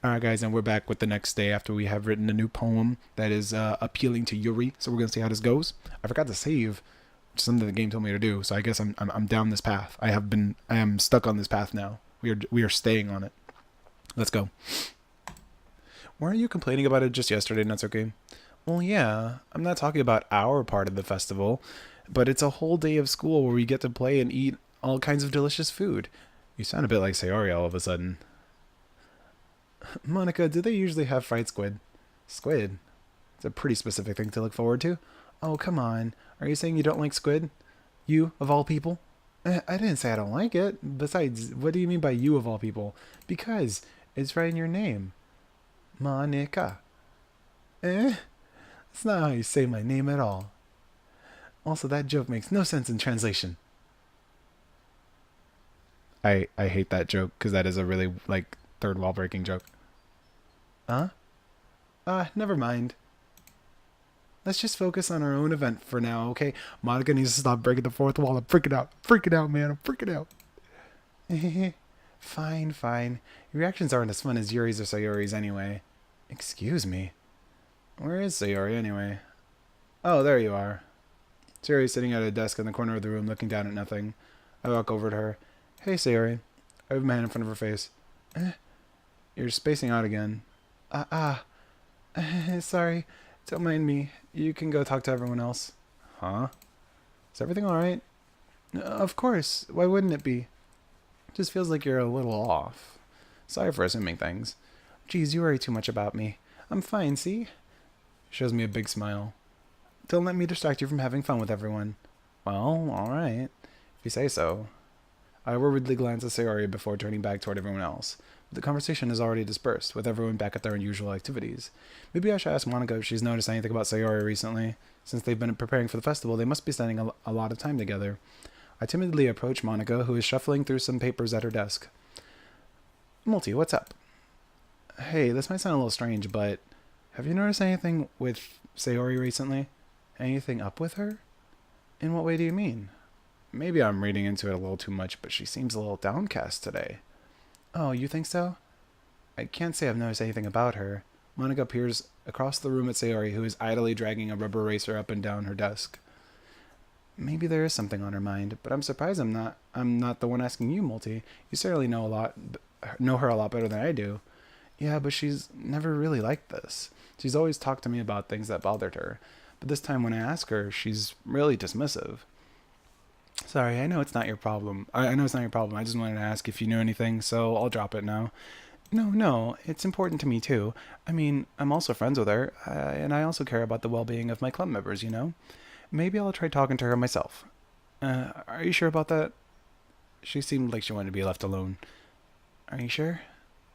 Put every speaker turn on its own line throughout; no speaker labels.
All right, guys, and we're back with the next day after we have written a new poem that is appealing to Yuri. So we're gonna see how this goes. I forgot to save, which is something the game told me to do. So I guess I'm down this path. I am stuck on this path now. We are staying on it. Let's go. Weren't you complaining about it just yesterday, Natsuki? Well, yeah. I'm not talking about our part of the festival, but it's a whole day of school where we get to play and eat all kinds of delicious food. You sound a bit like Sayori all of a sudden. Monica, do they usually have fried squid? Squid? It's a pretty specific thing to look forward to. Oh, come on. Are you saying you don't like squid? You, of all people? I didn't say I don't like it. Besides, what do you mean by you, of all people? Because it's right in your name. Monica. That's not how you say my name at all. Also, that joke makes no sense in translation. I hate that joke because that is a really, like, third wall breaking joke. Huh? Never mind. Let's just focus on our own event for now, okay? Monica needs to stop breaking the fourth wall. I'm freaking out. Freaking out, man. I'm freaking out. Fine, fine. Your reactions aren't as fun as Yuri's or Sayori's anyway. Excuse me. Where is Sayori anyway? Oh, there you are. Sayori's sitting at a desk in the corner of the room looking down at nothing. I walk over to her. Hey, Sayori. I have my hand in front of her face. You're spacing out again. Sorry. Don't mind me. You can go talk to everyone else. Huh? Is everything alright? Of course. Why wouldn't it be? Just feels like you're a little off. Sorry for assuming things. Geez, you worry too much about me. I'm fine, see? Shows me a big smile. Don't let me distract you from having fun with everyone. Well, alright. If you say so. I worriedly glance at Sayori before turning back toward everyone else. But the conversation is already dispersed, with everyone back at their unusual activities. Maybe I should ask Monica if she's noticed anything about Sayori recently. Since they've been preparing for the festival, they must be spending a lot of time together. I timidly approach Monica, who is shuffling through some papers at her desk. Multi, what's up? Hey, this might sound a little strange, but have you noticed anything with Sayori recently? Anything up with her? In what way do you mean? Maybe I'm reading into it a little too much, but she seems a little downcast today. Oh, you think so? I can't say I've noticed anything about her. Monica peers across the room at Sayori, who is idly dragging a rubber eraser up and down her desk. Maybe there is something on her mind, but I'm surprised I'm not the one asking you, Multi. You certainly know her a lot better than I do. Yeah, but she's never really like this. She's always talked to me about things that bothered her, but this time when I ask her, she's really dismissive. Sorry, I know it's not your problem. I know it's not your problem. I just wanted to ask if you knew anything, so I'll drop it now. No, it's important to me too. I mean, I'm also friends with her, and I also care about the well-being of my club members, you know? Maybe I'll try talking to her myself. Are you sure about that? She seemed like she wanted to be left alone. Are you sure?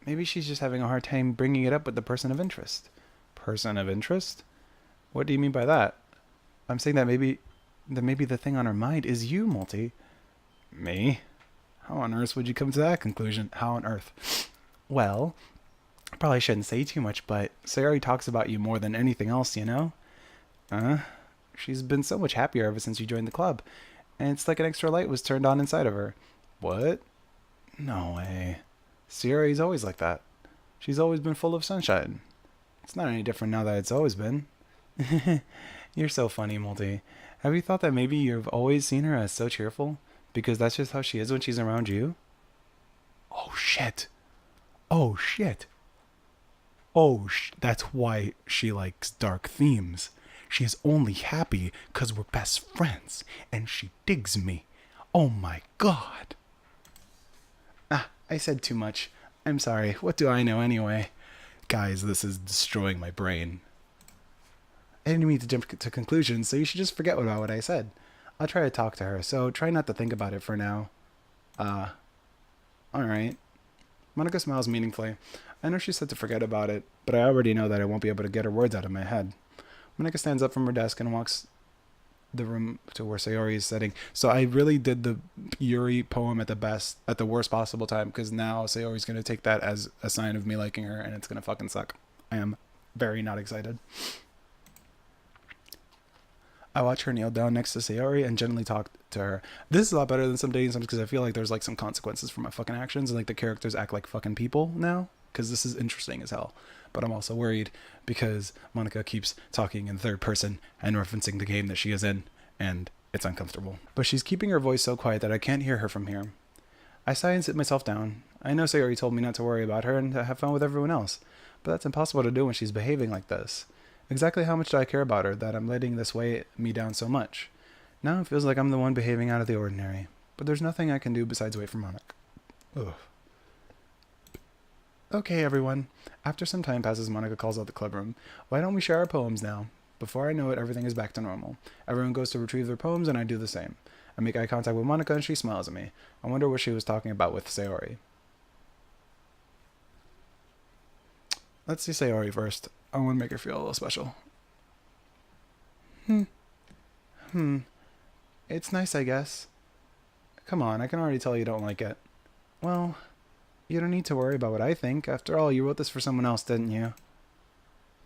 Maybe she's just having a hard time bringing it up with the person of interest. Person of interest? What do you mean by that? I'm saying that maybe the thing on her mind is you, Multi. Me? How on earth would you come to that conclusion? How on earth? Well, I probably shouldn't say too much, but Sayori talks about you more than anything else, you know? She's been so much happier ever since you joined the club, and it's like an extra light was turned on inside of her. What? No way. Sayori's always like that. She's always been full of sunshine. It's not any different now that it's always been. You're so funny, Multi. Have you thought that maybe you've always seen her as so cheerful? Because that's just how she is when she's around you? Oh, shit. Oh, shit. That's why she likes dark themes. She's only happy because we're best friends, and she digs me. Oh my god. I said too much. I'm sorry. What do I know anyway? Guys, this is destroying my brain. I didn't mean to jump to conclusions, so you should just forget about what I said. I'll try to talk to her, so try not to think about it for now. Alright. Monica smiles meaningfully. I know she said to forget about it, but I already know that I won't be able to get her words out of my head. Monica stands up from her desk and walks the room to where Sayori is sitting. So I really did the Yuri poem at the worst possible time, because now Sayori's going to take that as a sign of me liking her, and it's going to fucking suck. I am very not excited. I watch her kneel down next to Sayori and gently talk to her. This is a lot better than some dating sims because I feel like there's like some consequences for my fucking actions, and like the characters act like fucking people now. because this is interesting as hell. But I'm also worried because Monica keeps talking in third person and referencing the game that she is in, and it's uncomfortable. But she's keeping her voice so quiet that I can't hear her from here. I sigh and sit myself down. I know Sayori told me not to worry about her and to have fun with everyone else, but that's impossible to do when she's behaving like this. Exactly how much do I care about her that I'm letting this weigh me down so much? Now it feels like I'm the one behaving out of the ordinary, but there's nothing I can do besides wait for Monica. Ugh. Okay, everyone. After some time passes, Monica calls out the club room. Why don't we share our poems now? Before I know it, everything is back to normal. Everyone goes to retrieve their poems, and I do the same. I make eye contact with Monica, and she smiles at me. I wonder what she was talking about with Sayori. Let's see Sayori first. I want to make her feel a little special. It's nice, I guess. Come on, I can already tell you don't like it. Well, you don't need to worry about what I think. After all, you wrote this for someone else, didn't you?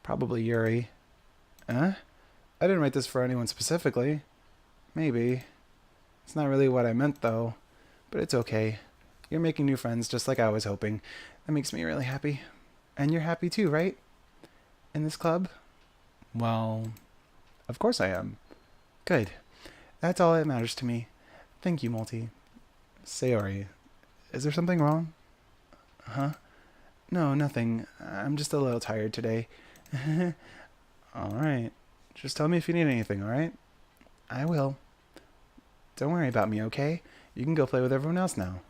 Probably Yuri. Huh? I didn't write this for anyone specifically. Maybe. It's not really what I meant, though. But it's okay. You're making new friends, just like I was hoping. That makes me really happy. And you're happy too, right? In this club? Well, of course I am. Good. That's all that matters to me. Thank you, Multi. Sayori, is there something wrong? Huh? No, nothing. I'm just a little tired today. Alright. Just tell me if you need anything, alright? I will. Don't worry about me, okay? You can go play with everyone else now.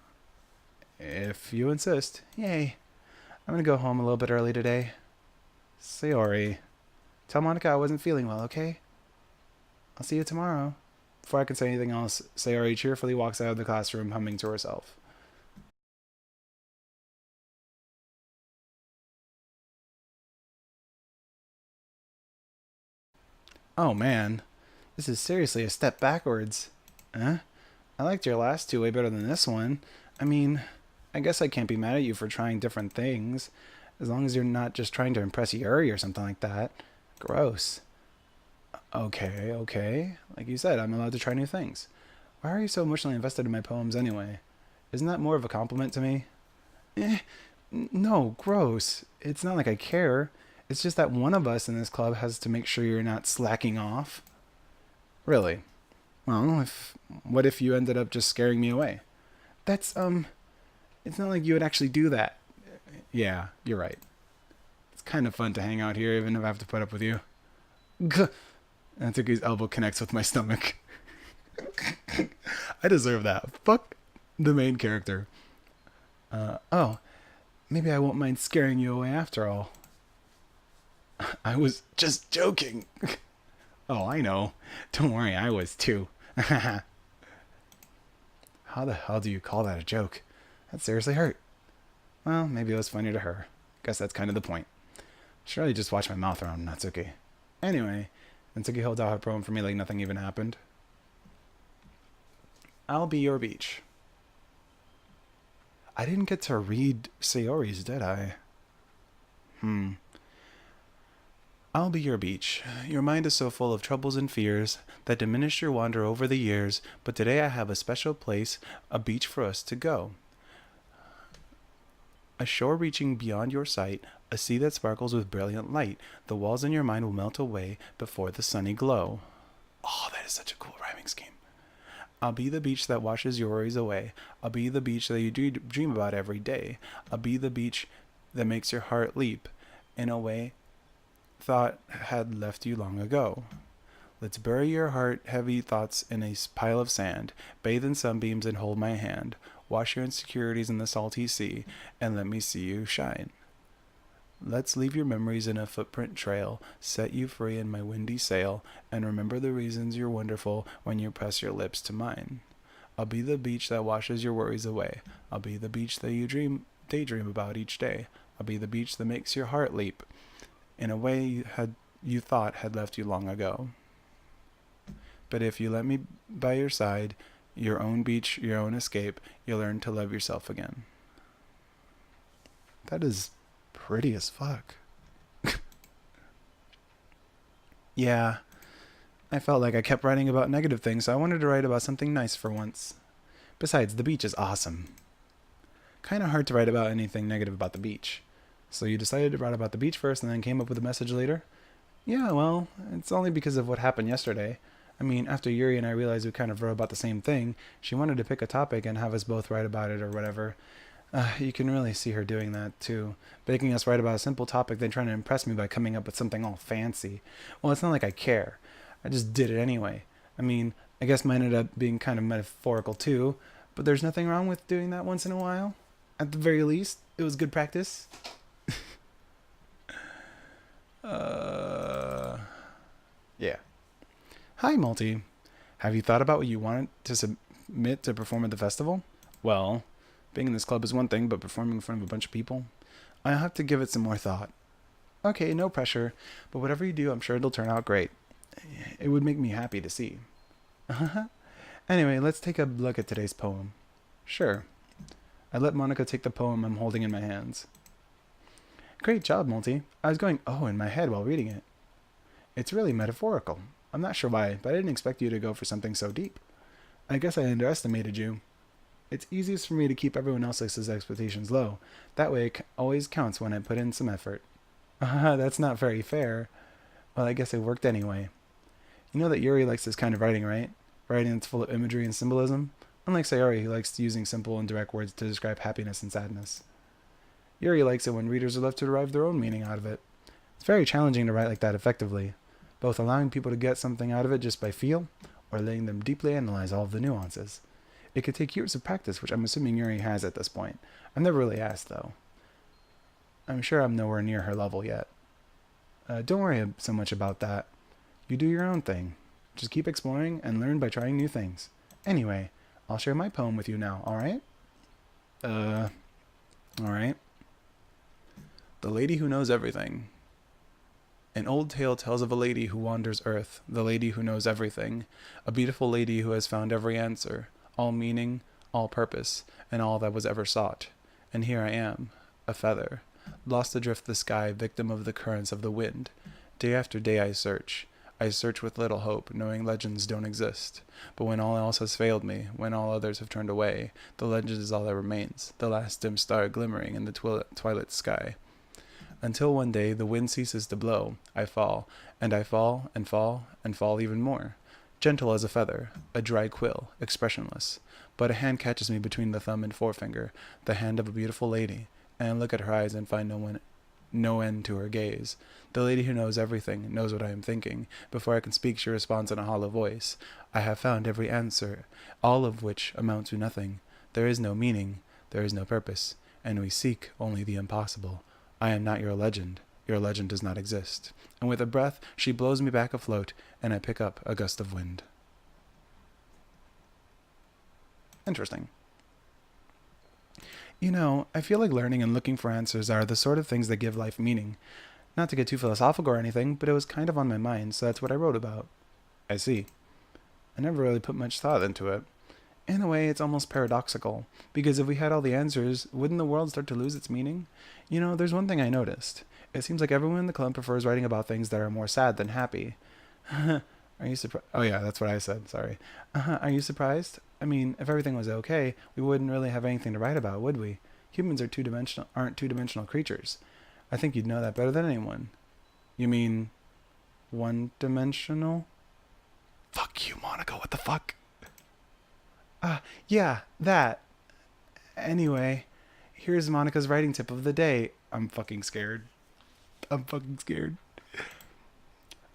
If you insist. Yay. I'm gonna go home a little bit early today. Sayori. Tell Monica I wasn't feeling well, okay? I'll see you tomorrow. Before I can say anything else, Sayori cheerfully walks out of the classroom, humming to herself. Oh man, this is seriously a step backwards. Huh? I liked your last two way better than this one. I mean, I guess I can't be mad at you for trying different things, as long as you're not just trying to impress Yuri or something like that. Gross. Okay. Like you said, I'm allowed to try new things. Why are you so emotionally invested in my poems anyway? Isn't that more of a compliment to me? No, gross. It's not like I care. It's just that one of us in this club has to make sure you're not slacking off. Really? Well, what if you ended up just scaring me away? That's, it's not like you would actually do that. Yeah, you're right. It's kind of fun to hang out here, even if I have to put up with you. Gah. And Toki's elbow connects with my stomach. I deserve that. Fuck the main character. Oh, maybe I won't mind scaring you away after all. I was just joking. Oh, I know. Don't worry, I was too. How the hell do you call that a joke? That seriously hurt. Well, maybe it was funny to her. Guess that's kind of the point. Should really just watch my mouth around Natsuki. Anyway, Natsuki holds out her poem for me like nothing even happened. I'll be your beach. I didn't get to read Sayori's, did I? I'll be your beach. Your mind is so full of troubles and fears that diminish your wander over the years, but today I have a special place, a beach for us to go. A shore reaching beyond your sight, a sea that sparkles with brilliant light. The walls in your mind will melt away before the sunny glow. Oh, that is such a cool rhyming scheme. I'll be the beach that washes your worries away. I'll be the beach that you dream about every day. I'll be the beach that makes your heart leap in a way thought had left you long ago. Let's bury your heavy thoughts in a pile of sand, bathe in sunbeams and hold my hand. Wash your insecurities in the salty sea, and let me see you shine. Let's leave your memories in a footprint trail, set you free in my windy sail, and remember the reasons you're wonderful when you press your lips to mine. I'll be the beach that washes your worries away. I'll be the beach that you daydream about each day. I'll be the beach that makes your heart leap in a way you thought had left you long ago. But if you let me by your side, your own beach, your own escape, you'll learn to love yourself again. That is pretty as fuck. Yeah, I felt like I kept writing about negative things, so I wanted to write about something nice for once. Besides, the beach is awesome. Kinda hard to write about anything negative about the beach. So you decided to write about the beach first and then came up with a message later? Yeah, well, it's only because of what happened yesterday. I mean, after Yuri and I realized we kind of wrote about the same thing, she wanted to pick a topic and have us both write about it or whatever. You can really see her doing that, too. Making us write about a simple topic, then trying to impress me by coming up with something all fancy. Well, it's not like I care. I just did it anyway. I mean, I guess mine ended up being kind of metaphorical, too, but there's nothing wrong with doing that once in a while. At the very least, it was good practice. Yeah. Hi, Multi. Have you thought about what you wanted to submit to perform at the festival? Well, being in this club is one thing, but performing in front of a bunch of people? I'll have to give it some more thought. Okay, no pressure, but whatever you do, I'm sure it'll turn out great. It would make me happy to see. Anyway, let's take a look at today's poem. Sure. I let Monica take the poem I'm holding in my hands. Great job, Multi. I was going oh in my head while reading it. It's really metaphorical. I'm not sure why, but I didn't expect you to go for something so deep. I guess I underestimated you. It's easiest for me to keep everyone else's expectations low. That way it always counts when I put in some effort. That's not very fair. Well, I guess it worked anyway. You know that Yuri likes this kind of writing, right? Writing that's full of imagery and symbolism? Unlike Sayori, who likes using simple and direct words to describe happiness and sadness. Yuri likes it when readers are left to derive their own meaning out of it. It's very challenging to write like that effectively, both allowing people to get something out of it just by feel, or letting them deeply analyze all of the nuances. It could take years of practice, which I'm assuming Yuri has at this point. I've never really asked, though. I'm sure I'm nowhere near her level yet. Don't worry so much about that. You do your own thing. Just keep exploring and learn by trying new things. Anyway, I'll share my poem with you now, alright? Alright. The Lady Who Knows Everything. An old tale tells of a lady who wanders earth, the lady who knows everything, a beautiful lady who has found every answer, all meaning, all purpose, and all that was ever sought. And here I am, a feather, lost adrift the sky, victim of the currents of the wind. Day after day I search with little hope, knowing legends don't exist. But when all else has failed me, when all others have turned away, the legend is all that remains, the last dim star glimmering in the twilight sky. Until one day the wind ceases to blow, I fall, and I fall, and fall, and fall even more. Gentle as a feather, a dry quill, expressionless. But a hand catches me between the thumb and forefinger, the hand of a beautiful lady, and I look at her eyes and find no end to her gaze. The lady who knows everything, knows what I am thinking. Before I can speak, she responds in a hollow voice. I have found every answer, all of which amount to nothing. There is no meaning, there is no purpose, and we seek only the impossible. I am not your legend. Your legend does not exist. And with a breath, she blows me back afloat, and I pick up a gust of wind. Interesting. You know, I feel like learning and looking for answers are the sort of things that give life meaning. Not to get too philosophical or anything, but it was kind of on my mind, so that's what I wrote about. I see. I never really put much thought into it. In a way, it's almost paradoxical, because if we had all the answers, wouldn't the world start to lose its meaning? You know, there's one thing I noticed. It seems like everyone in the club prefers writing about things that are more sad than happy. Are you surprised? Oh yeah, that's what I said, sorry. Are you surprised? I mean, if everything was okay, we wouldn't really have anything to write about, would we? Humans are aren't two-dimensional creatures. I think you'd know that better than anyone. You mean one-dimensional? Fuck you, Monica, what the fuck? Yeah, that. Anyway, here's Monica's writing tip of the day. I'm fucking scared.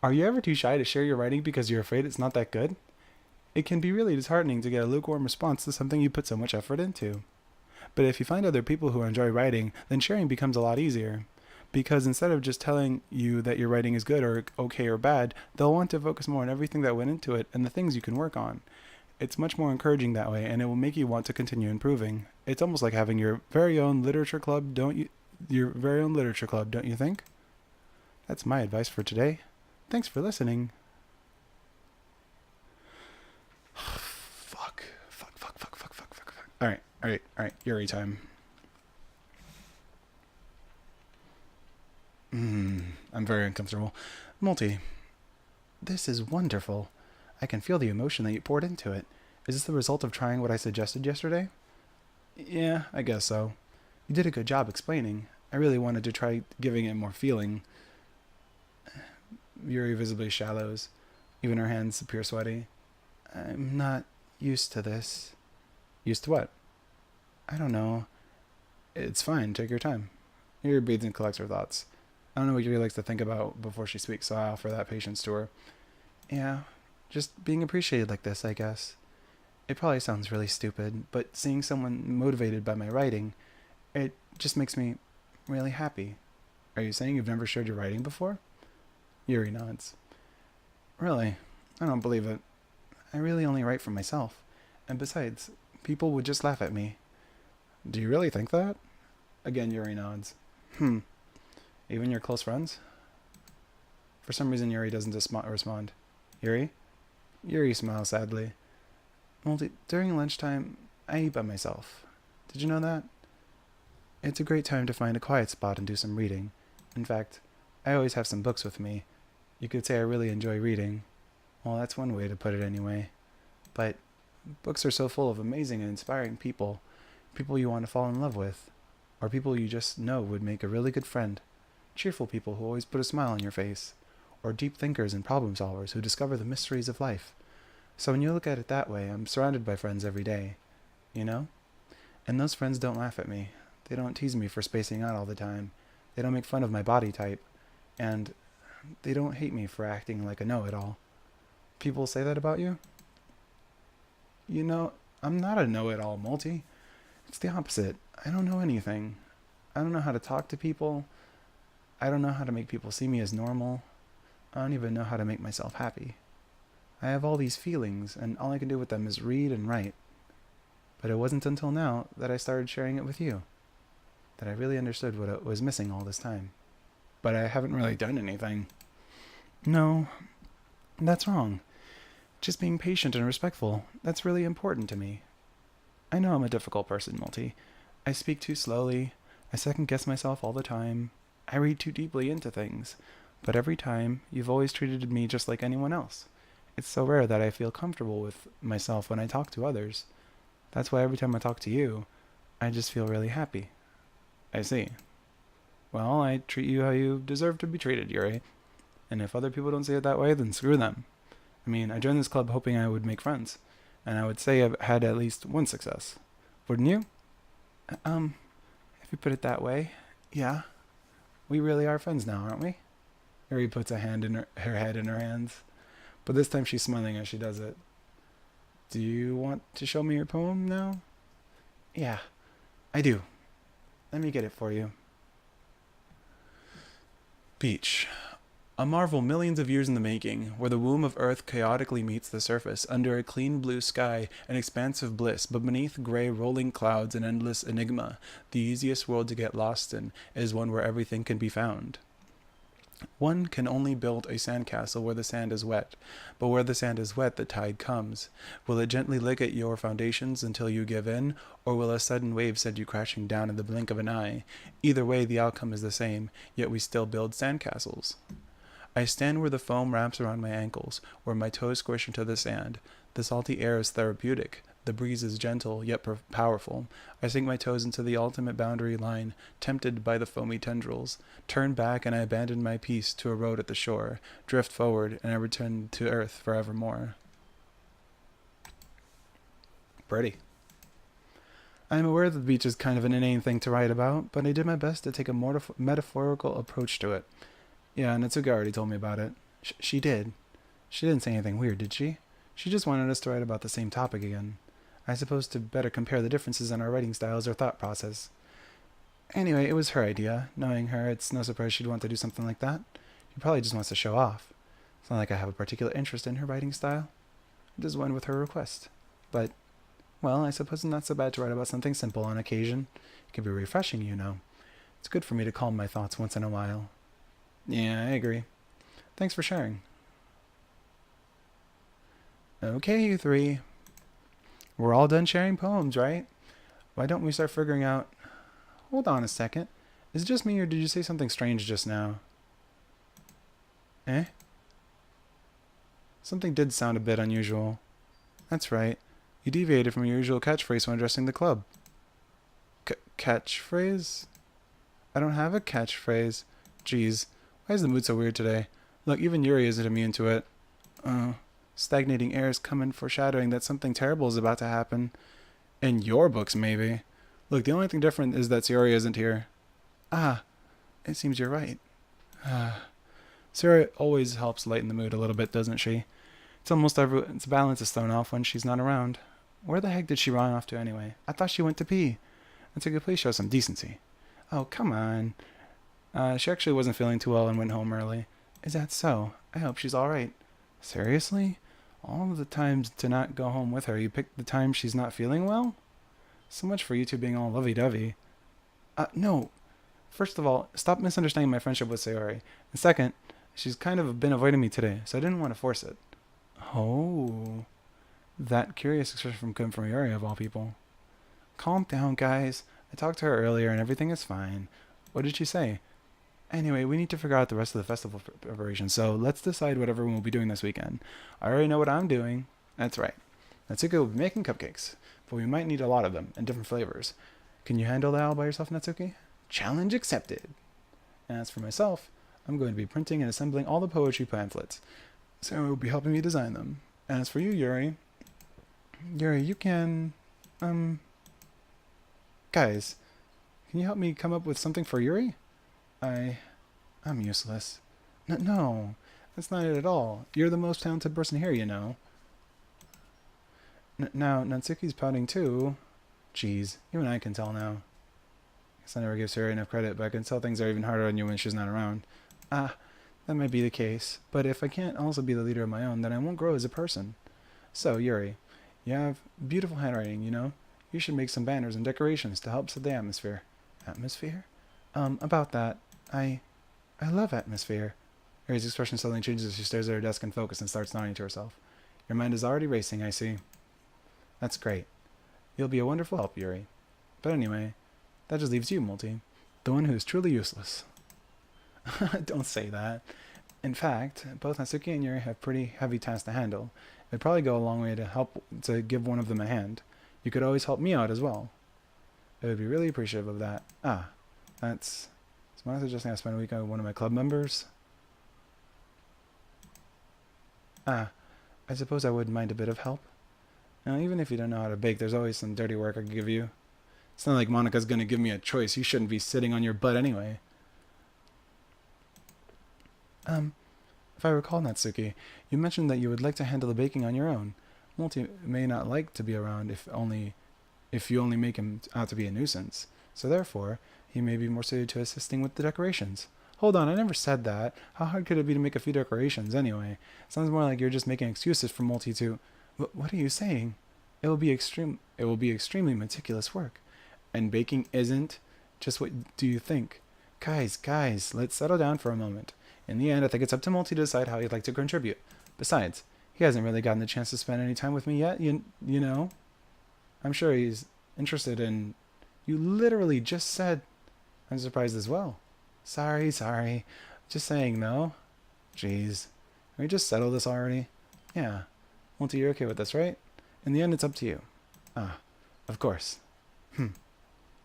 Are you ever too shy to share your writing because you're afraid it's not that good? It can be really disheartening to get a lukewarm response to something you put so much effort into. But if you find other people who enjoy writing, then sharing becomes a lot easier. Because instead of just telling you that your writing is good or okay or bad, they'll want to focus more on everything that went into it and the things you can work on. It's much more encouraging that way, and it will make you want to continue improving. It's almost like having your very own literature club, don't you? Your very own literature club, don't you think? That's my advice for today. Thanks for listening. Fuck. Alright. Yuri time. I'm very uncomfortable. Multi. This is wonderful. I can feel the emotion that you poured into it. Is this the result of trying what I suggested yesterday? Yeah, I guess so. You did a good job explaining. I really wanted to try giving it more feeling. Yuri visibly shallows. Even her hands appear sweaty. I'm not used to this. Used to what? I don't know. It's fine. Take your time. Yuri breathes and collects her thoughts. I don't know what Yuri likes to think about before she speaks, so I offer that patience to her. Yeah, just being appreciated like this, I guess. It probably sounds really stupid, but seeing someone motivated by my writing, it just makes me really happy. Are you saying you've never shared your writing before? Yuri nods. Really? I don't believe it. I really only write for myself. And besides, people would just laugh at me. Do you really think that? Again, Yuri nods. Even your close friends? For some reason, Yuri doesn't respond. Yuri? Yuri smiles sadly. Well, during lunchtime, I eat by myself. Did you know that? It's a great time to find a quiet spot and do some reading. In fact, I always have some books with me. You could say I really enjoy reading. Well, that's one way to put it anyway. But books are so full of amazing and inspiring people. People you want to fall in love with. Or people you just know would make a really good friend. Cheerful people who always put a smile on your face. Or deep thinkers and problem solvers who discover the mysteries of life. So when you look at it that way, I'm surrounded by friends every day. You know? And those friends don't laugh at me. They don't tease me for spacing out all the time. They don't make fun of my body type. And they don't hate me for acting like a know-it-all. People say that about you? You know, I'm not a know-it-all, Multi. It's the opposite. I don't know anything. I don't know how to talk to people. I don't know how to make people see me as normal. I don't even know how to make myself happy. I have all these feelings, and all I can do with them is read and write. But it wasn't until now that I started sharing it with you, that I really understood what was missing all this time. But I haven't really done anything. No, that's wrong. Just being patient and respectful, that's really important to me. I know I'm a difficult person, Multi. I speak too slowly. I second-guess myself all the time. I read too deeply into things. But every time, you've always treated me just like anyone else. It's so rare that I feel comfortable with myself when I talk to others. That's why every time I talk to you, I just feel really happy. I see. Well, I treat you how you deserve to be treated, Yuri. And if other people don't see it that way, then screw them. I mean, I joined this club hoping I would make friends. And I would say I've had at least one success. Wouldn't you? If you put it that way, yeah. We really are friends now, aren't we? Yuri puts her head in her hands. But this time she's smiling as she does it. Do you want to show me your poem now? Yeah, I do. Let me get it for you. Beach. A marvel millions of years in the making, where the womb of Earth chaotically meets the surface, under a clean blue sky, an expanse of bliss, but beneath gray rolling clouds an endless enigma. The easiest world to get lost in is one where everything can be found. One can only build a sandcastle where the sand is wet, but where the sand is wet the tide comes. Will it gently lick at your foundations until you give in, or will a sudden wave send you crashing down in the blink of an eye? Either way the outcome is the same, yet we still build sandcastles. I stand where the foam wraps around my ankles, where my toes squish into the sand. The salty air is therapeutic. The breeze is gentle, yet powerful. I sink my toes into the ultimate boundary line, tempted by the foamy tendrils. Turn back and I abandon my peace to a road at the shore. Drift forward and I return to earth forevermore. Pretty. I am aware that the beach is kind of an inane thing to write about, but I did my best to take a metaphorical approach to it. Yeah, Natsuka already told me about it. She did. She didn't say anything weird, did she? She just wanted us to write about the same topic again. I suppose to better compare the differences in our writing styles or thought process. Anyway, it was her idea. Knowing her, it's no surprise she'd want to do something like that. She probably just wants to show off. It's not like I have a particular interest in her writing style. I just went with her request. But, well, I suppose it's not so bad to write about something simple on occasion. It can be refreshing, you know. It's good for me to calm my thoughts once in a while. Yeah, I agree. Thanks for sharing. Okay, you three. We're all done sharing poems, right? Why don't we start figuring out... Hold on a second. Is it just me or did you say something strange just now? Eh? Something did sound a bit unusual. That's right. You deviated from your usual catchphrase when addressing the club. Catchphrase? I don't have a catchphrase. Jeez, why is the mood so weird today? Look, even Yuri isn't immune to it. Stagnating air is coming, foreshadowing that something terrible is about to happen. In your books, maybe. Look, the only thing different is that Sayori isn't here. Ah, it seems you're right. Sayori always helps lighten the mood a little bit, doesn't she? Its balance is thrown off when she's not around. Where the heck did she run off to anyway? I thought she went to pee. Natsuki, please show some decency. Oh, come on. She actually wasn't feeling too well and went home early. Is that so? I hope she's alright. Seriously? All of the times to not go home with her, you picked the time she's not feeling well? So much for you two being all lovey-dovey. No. First of all, stop misunderstanding my friendship with Sayori. And second, she's kind of been avoiding me today, so I didn't want to force it. Oh. That curious expression from Yuri, of all people. Calm down, guys. I talked to her earlier and everything is fine. What did she say? Anyway, we need to figure out the rest of the festival preparation, so let's decide what everyone will be doing this weekend. I already know what I'm doing. That's right. Natsuki will be making cupcakes, but we might need a lot of them, in different flavors. Can you handle that all by yourself, Natsuki? Challenge accepted. And as for myself, I'm going to be printing and assembling all the poetry pamphlets. Sarah will be helping me design them. And as for you, Yuri, you can... Guys, can you help me come up with something for Yuri? I'm useless. No, that's not it at all. You're the most talented person here, you know. Now, Natsuki's pouting too. Jeez, even I can tell now. Guess I never give Sarah enough credit, but I can tell things are even harder on you when she's not around. That might be the case, but if I can't also be the leader of my own, then I won't grow as a person. So, Yuri, you have beautiful handwriting, you know? You should make some banners and decorations to help set the atmosphere. Atmosphere? About that, I love atmosphere. Yuri's expression suddenly changes as she stares at her desk in focus and starts nodding to herself. Your mind is already racing, I see. That's great. You'll be a wonderful help, Yuri. But anyway, that just leaves you, Multi. The one who is truly useless. Don't say that. In fact, both Natsuki and Yuri have pretty heavy tasks to handle. It'd probably go a long way to give one of them a hand. You could always help me out as well. I would be really appreciative of that. That's... Someone suggesting I spend a week with one of my club members? I suppose I wouldn't mind a bit of help. Now, even if you don't know how to bake, there's always some dirty work I could give you. It's not like Monika's gonna give me a choice. You shouldn't be sitting on your butt anyway. If I recall, Natsuki, you mentioned that you would like to handle the baking on your own. Multi may not like to be around if you only make him out to be a nuisance. So therefore, he may be more suited to assisting with the decorations. Hold on, I never said that. How hard could it be to make a few decorations anyway? Sounds more like you're just making excuses for Multi to... What are you saying? It will be extremely meticulous work. And baking isn't? Just what do you think? Guys, let's settle down for a moment. In the end, I think it's up to Multi to decide how he'd like to contribute. Besides, he hasn't really gotten the chance to spend any time with me yet, you know? I'm sure he's interested in... You literally just said... I'm surprised as well. Sorry. Just saying, though. Jeez. Can we just settle this already? Yeah. Multi, you're okay with this, right? In the end, it's up to you. Of course.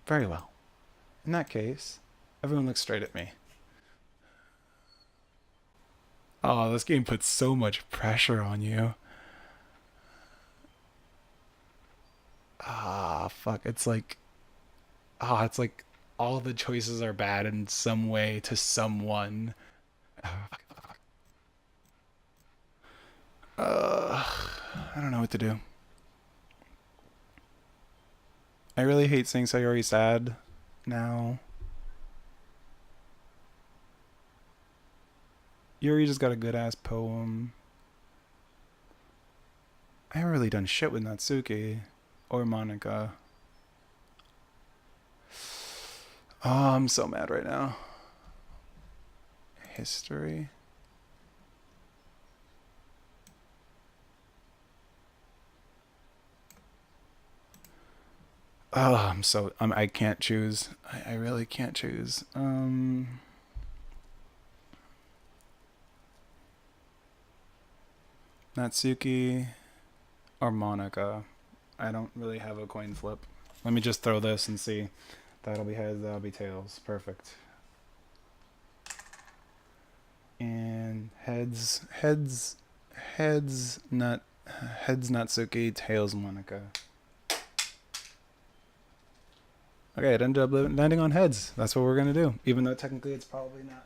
Very well. In that case, everyone looks straight at me. Oh, this game puts so much pressure on you. Fuck. It's like all the choices are bad in some way to someone. I don't know what to do. I really hate seeing Sayori sad now. Yuri just got a good ass poem. I haven't really done shit with Natsuki or Monika. Oh, I'm so mad right now. History. Oh, I can't choose. I really can't choose. Natsuki or Monika. I don't really have a coin flip. Let me just throw this and see. That'll be heads, that'll be tails. Perfect. And heads, Natsuki, tails, Monica. Okay, it ended up landing on heads. That's what we're gonna do. Even though technically it's probably not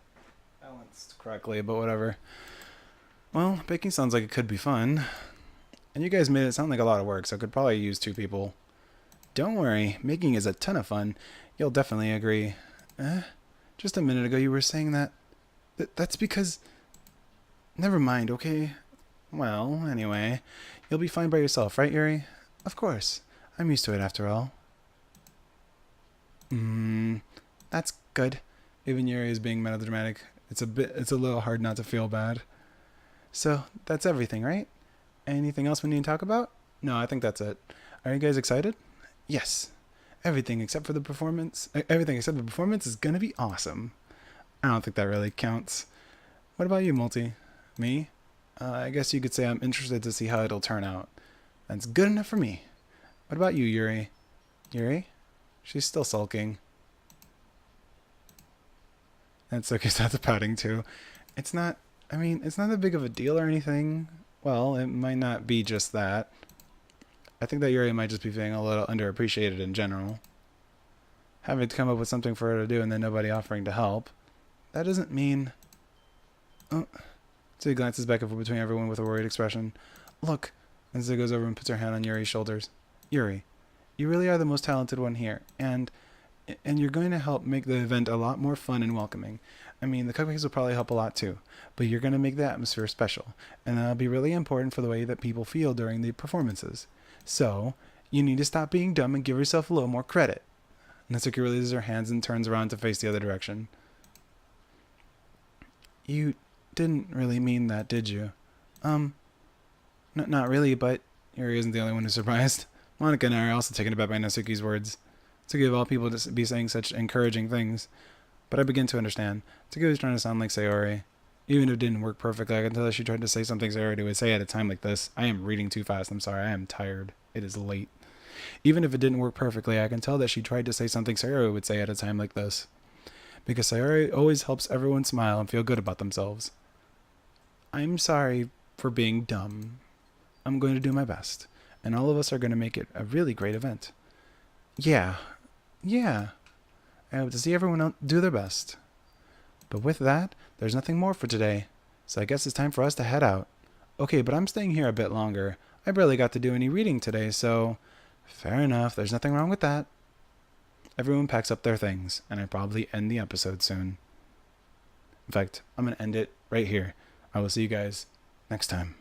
balanced correctly, but whatever. Well, baking sounds like it could be fun. And you guys made it sound like a lot of work, so I could probably use 2 people. Don't worry, making is a ton of fun. You'll definitely agree. Just a minute ago you were saying that... That's because... Never mind, okay? Well, anyway, you'll be fine by yourself, right, Yuri? Of course. I'm used to it after all. That's good. Even Yuri is being melodramatic. It's a little hard not to feel bad. So, that's everything, right? Anything else we need to talk about? No, I think that's it. Are you guys excited? Yes. Everything except the performance is gonna be awesome. I don't think that really counts. What about you, Multi? Me? I guess you could say I'm interested to see how it'll turn out. That's good enough for me. What about you, Yuri? Yuri? She's still sulking. That's okay, so that's pouting too. It's not that big of a deal or anything. Well, it might not be just that. I think that Yuri might just be feeling a little underappreciated in general. Having to come up with something for her to do and then nobody offering to help. That doesn't mean... Oh. So he glances back and forth between everyone with a worried expression. Look. And Zig goes over and puts her hand on Yuri's shoulders. Yuri, you really are the most talented one here. And you're going to help make the event a lot more fun and welcoming. I mean, the cupcakes will probably help a lot too. But you're going to make the atmosphere special. And that'll be really important for the way that people feel during the performances. So, you need to stop being dumb and give yourself a little more credit. Natsuki releases her hands and turns around to face the other direction. You didn't really mean that, did you? Not really, but Yuri isn't the only one who's surprised. Monica and I are also taken aback by Natsuki's words. Natsuki of all people to be saying such encouraging things. But I begin to understand. Natsuki was trying to sound like Sayori. Even if it didn't work perfectly, I can tell that she tried to say something Sayori would say at a time like this. I am reading too fast, I'm sorry, I am tired. It is late. Even if it didn't work perfectly, I can tell that she tried to say something Sayori would say at a time like this. Because Sayori always helps everyone smile and feel good about themselves. I'm sorry for being dumb. I'm going to do my best. And all of us are going to make it a really great event. Yeah. I hope to see everyone do their best. But with that, there's nothing more for today. So I guess it's time for us to head out. Okay, but I'm staying here a bit longer. I barely got to do any reading today, so... Fair enough, there's nothing wrong with that. Everyone packs up their things, and I probably end the episode soon. In fact, I'm going to end it right here. I will see you guys next time.